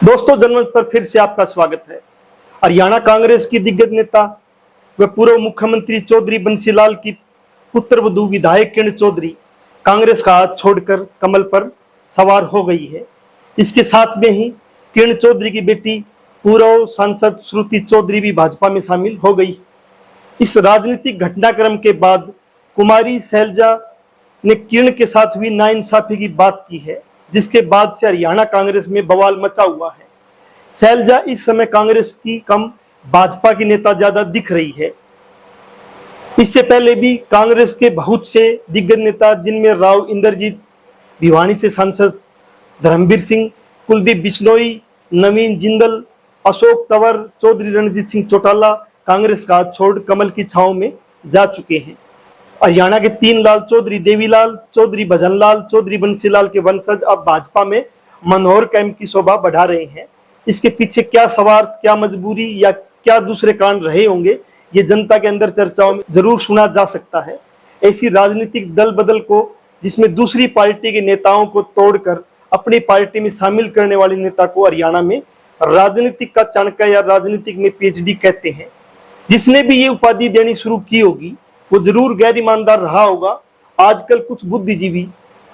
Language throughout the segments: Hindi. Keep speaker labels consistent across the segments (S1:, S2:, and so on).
S1: दोस्तों, जनमंच पर फिर से आपका स्वागत है। हरियाणा कांग्रेस की दिग्गज नेता व पूर्व मुख्यमंत्री चौधरी बंसीलाल की पुत्रवधू विधायक किरण चौधरी कांग्रेस का हाथ छोड़कर कमल पर सवार हो गई है। इसके साथ में ही किरण चौधरी की बेटी पूर्व सांसद श्रुति चौधरी भी भाजपा में शामिल हो गई। इस राजनीतिक घटनाक्रम के बाद कुमारी शैलजा ने किरण के साथ हुई नाइंसाफी की बात की है, जिसके बाद से हरियाणा कांग्रेस में बवाल मचा हुआ है। शैलजा इस समय कांग्रेस की कम भाजपा की नेता ज्यादा दिख रही है। इससे पहले भी कांग्रेस के बहुत से दिग्गज नेता, जिनमें राव इंद्रजीत, भिवानी से सांसद धर्मवीर सिंह, कुलदीप बिश्नोई, नवीन जिंदल, अशोक तंवर, चौधरी रणजीत सिंह चौटाला कांग्रेस का हाथ छोड़ कमल की छांव में जा चुके हैं। हरियाणा के 3 लाल चौधरी देवीलाल, चौधरी भजनलाल, चौधरी बंसीलाल के वंशज अब भाजपा में मनोहर कैंप की शोभा बढ़ा रहे हैं। इसके पीछे क्या स्वार्थ, क्या मजबूरी या क्या दूसरे कारण रहे होंगे, ये जनता के अंदर चर्चाओं में जरूर सुना जा सकता है। ऐसी राजनीतिक दल बदल को, जिसमें दूसरी पार्टी के नेताओं को तोड़कर अपनी पार्टी में शामिल करने वाले नेता को हरियाणा में राजनीतिक का चाणक्य या राजनीतिक में पीएचडी कहते हैं। जिसने भी ये उपाधि देनी शुरू की होगी वो जरूर गैर ईमानदार रहा होगा। आजकल कुछ बुद्धिजीवी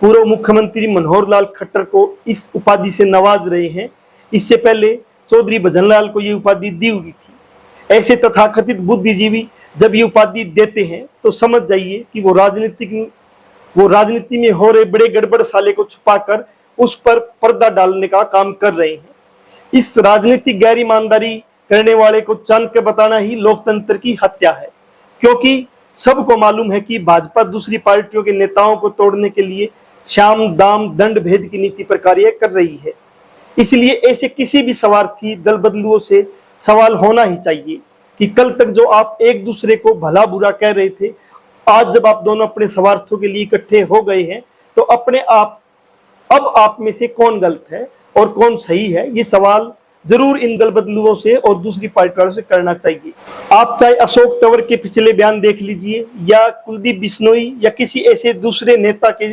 S1: पूर्व मुख्यमंत्री मनोहर लाल खट्टर को इस उपाधि से नवाज रहे हैं। इससे पहले चौधरी भजनलाल को ये उपाधि दी हुई थी। ऐसे तथाकथित बुद्धिजीवी जब ये उपाधि देते हैं तो समझ जाइए कि वो राजनीति में हो रहे बड़े गड़बड़ साले को छुपाकर उस पर पर्दा डालने का काम कर रहे हैं। इस राजनीतिक गैर ईमानदारी करने वाले को चाणक्य बताना ही लोकतंत्र की हत्या है, क्योंकि सबको मालूम है कि भाजपा दूसरी पार्टियों के नेताओं को तोड़ने के लिए शाम दाम दंड भेद की नीति पर कार्य कर रही है। इसलिए ऐसे किसी भी स्वार्थी दल बदलुओं से सवाल होना ही चाहिए कि कल तक जो आप एक दूसरे को भला बुरा कह रहे थे, आज जब आप दोनों अपने स्वार्थों के लिए इकट्ठे हो गए हैं तो अपने आप अब आप में से कौन गलत है और कौन सही है, ये सवाल जरूर इन दल बदलुओं से और दूसरी पार्टी वालों से करना चाहिए। आप चाहे अशोक तंवर के पिछले बयान देख लीजिए या कुलदीप बिश्नोई या किसी ऐसे दूसरे नेता के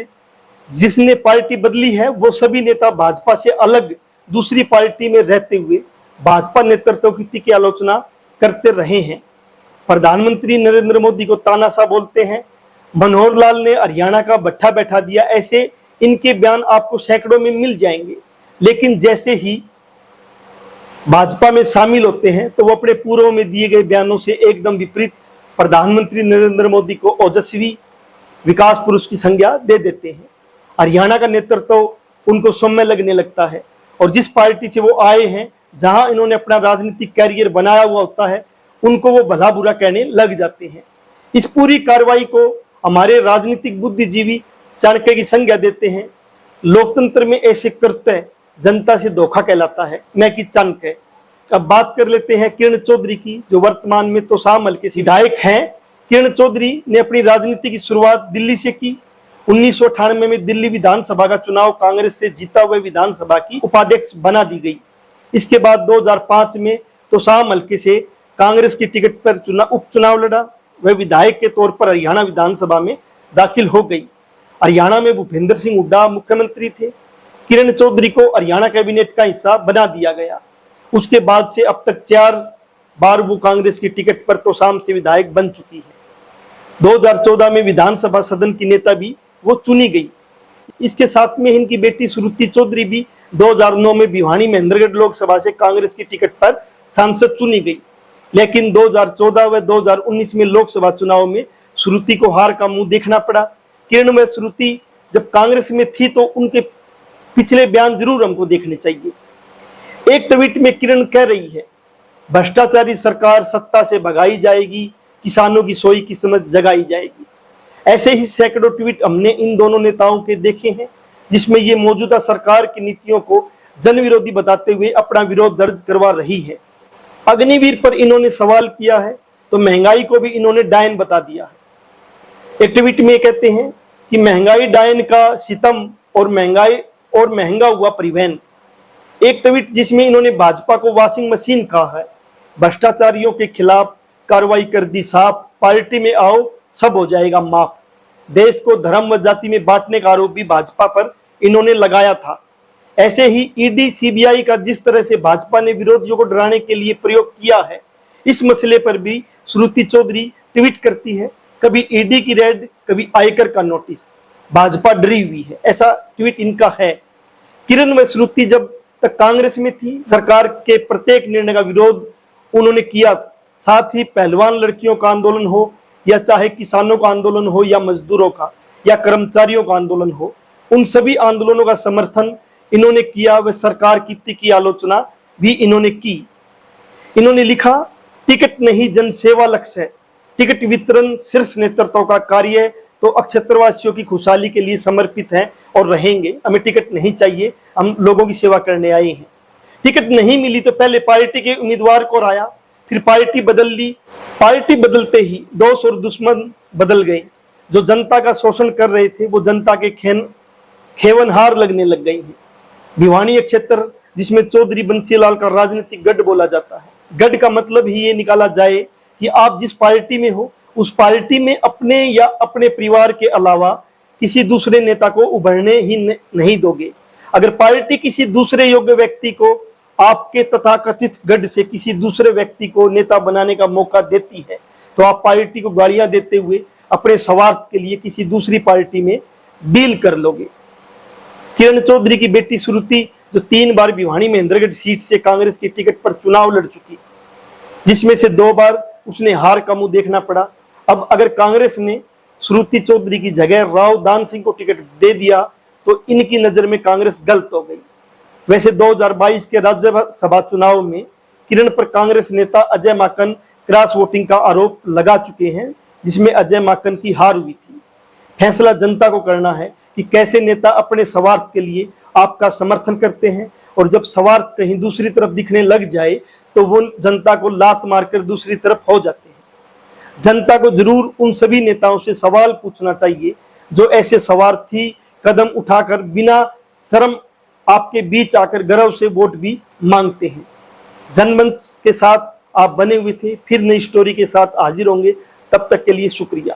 S1: जिसने पार्टी बदली है, वो सभी नेता भाजपा से अलग दूसरी पार्टी में रहते हुए भाजपा नेतृत्व की आलोचना करते रहे हैं। प्रधानमंत्री नरेंद्र मोदी को तानाशाह बोलते हैं। मनोहर लाल ने हरियाणा का भट्ठा बैठा दिया। ऐसे इनके बयान आपको सैकड़ों में मिल जाएंगे। लेकिन जैसे ही भाजपा में शामिल होते हैं तो वो अपने पूर्व में दिए गए बयानों से एकदम विपरीत प्रधानमंत्री नरेंद्र मोदी को ओजस्वी विकास पुरुष की संज्ञा दे देते हैं। हरियाणा का नेतृत्व उनको सौम्य लगने लगता है और जिस पार्टी से वो आए हैं, जहां इन्होंने अपना राजनीतिक कैरियर बनाया हुआ होता है, उनको वो भला बुरा कहने लग जाते हैं। इस पूरी कार्रवाई को हमारे राजनीतिक बुद्धिजीवी चाणक्य की संज्ञा देते हैं। लोकतंत्र में ऐसे कृत्य जनता से धोखा कहलाता है, न कि चाणक्य। अब बात कर लेते हैं किरण चौधरी की, जो वर्तमान में तोशाम हल्के के विधायक हैं। किरण चौधरी ने अपनी राजनीति की शुरुआत दिल्ली से की। 1998 में दिल्ली विधानसभा का चुनाव कांग्रेस से जीता हुए विधानसभा की उपाध्यक्ष बना दी गई। इसके बाद 2005 में तोशाम हल्के से कांग्रेस की टिकट पर उपचुनाव लड़ा। वह विधायक के तौर पर हरियाणा विधानसभा में दाखिल हो गई। हरियाणा में भूपेंद्र सिंह हुड्डा मुख्यमंत्री थे। किरण चौधरी को हरियाणा कैबिनेट का हिस्सा बना दिया गया। उसके बाद से अब तक 4 बार वो कांग्रेस की टिकट पर तोशाम से विधायक बन चुकी है। 2014 में विधानसभा सदन की नेता भी वो चुनी गई। इसके साथ में इनकी बेटी श्रुति चौधरी भी 2009 में भिवानी महेंद्रगढ़ लोकसभा से कांग्रेस की टिकट पर सांसद चुनी गई। लेकिन 2014 व 2019 में लोकसभा चुनाव में श्रुति को हार का मुंह देखना पड़ा। किरण व श्रुति जब कांग्रेस में थी तो उनके पिछले बयान जरूर हमको देखने चाहिए। एक ट्वीट में किरण कह रही है, भ्रष्टाचारी सरकार सत्ता से भगाई जाएगी, किसानों की सोई की समझ जगाई जाएगी। ऐसे ही सैकड़ों ट्वीट हमने इन दोनों नेताओं के देखे हैं, जिसमें ये मौजूदा सरकार की नीतियों को जन विरोधी बताते हुए अपना विरोध दर्ज करवा रही है। अग्निवीर पर इन्होंने सवाल किया है तो महंगाई को भी इन्होंने डायन बता दिया है। एक ट्वीट में कहते हैं कि महंगाई डायन का सितम और महंगा हुआ परिवहन। एक ट्वीट जिसमें इन्होंने भाजपा को वॉशिंग मशीन कहा है। भ्रष्टाचारियों के खिलाफ कार्रवाई कर दी साफ, पार्टी में आओ सब हो जाएगा माफ। देश को धर्म व जाति में बांटने का आरोप भी भाजपा पर इन्होंने लगाया था। ऐसे ही ईडी सीबीआई का जिस तरह से भाजपा ने विरोधियों को डराने के लिए प्रयोग किया है, इस मसले पर भी श्रुति चौधरी ट्वीट करती है, कभी ईडी की रेड, कभी आयकर का नोटिस, भाजपा डरी हुई है, ऐसा ट्वीट इनका है। किरण व श्रुति जब तक कांग्रेस में थी, सरकार के प्रत्येक निर्णय का विरोध उन्होंने किया। साथ ही पहलवान लड़कियों का आंदोलन हो, या चाहे किसानों का आंदोलन हो, या मजदूरों का, या कर्मचारियों का आंदोलन हो, उन सभी आंदोलनों का समर्थन इन्होंने किया व सरकार की तीखी आलोचना भी इन्होंने की। इन्होंने लिखा, टिकट नहीं जनसेवा लक्ष्य है, टिकट वितरण शीर्ष नेतृत्व का कार्य, तो अक्षत्रवासियों की खुशहाली के लिए समर्पित हैं और रहेंगे। हमें टिकट नहीं चाहिए, हम लोगों की सेवा करने आए हैं। टिकट नहीं मिली तो पहले पार्टी के उम्मीदवार को हराया, फिर पार्टी बदल ली। पार्टी बदलते ही दोस्त और दुश्मन बदल गए। जो जनता का शोषण कर रहे थे वो जनता के खेवनहार लगने लग गई हैं। भिवानी क्षेत्र, जिसमें चौधरी बंसीलाल का राजनीतिक गढ़ बोला जाता है, गढ़ का मतलब ही ये निकाला जाए कि आप जिस पार्टी में हो उस पार्टी में अपने या अपने परिवार के अलावा किसी दूसरे नेता को उभरने ही नहीं दोगे। अगर पार्टी किसी दूसरे योग्य व्यक्ति को आपके तथाकथित गढ़ से किसी दूसरे व्यक्ति को नेता बनाने का मौका देती है, तो आप पार्टी को गालियां देते हुए अपने स्वार्थ के लिए किसी दूसरी पार्टी में डील कर लोगे। किरण चौधरी की बेटी श्रुति, जो 3 बार भिवानी महेंद्रगढ़ सीट से कांग्रेस की टिकट पर चुनाव लड़ चुकी, जिसमें से 2 बार उसने हार का मुंह देखना पड़ा। अब अगर कांग्रेस ने श्रुति चौधरी की जगह राव दान सिंह को टिकट दे दिया तो इनकी नजर में कांग्रेस गलत हो गई। वैसे 2022 के राज्यसभा चुनाव में किरण पर कांग्रेस नेता अजय माकन क्रॉस वोटिंग का आरोप लगा चुके हैं, जिसमें अजय माकन की हार हुई थी। फैसला जनता को करना है कि कैसे नेता अपने स्वार्थ के लिए आपका समर्थन करते हैं, और जब स्वार्थ कहीं दूसरी तरफ दिखने लग जाए तो वो जनता को लात मारकर दूसरी तरफ हो जाते हैं। जनता को जरूर उन सभी नेताओं से सवाल पूछना चाहिए जो ऐसे स्वार्थी कदम उठाकर बिना शर्म आपके बीच आकर गर्व से वोट भी मांगते हैं। जनमंच के साथ आप बने हुए थे, फिर नई स्टोरी के साथ हाजिर होंगे। तब तक के लिए शुक्रिया।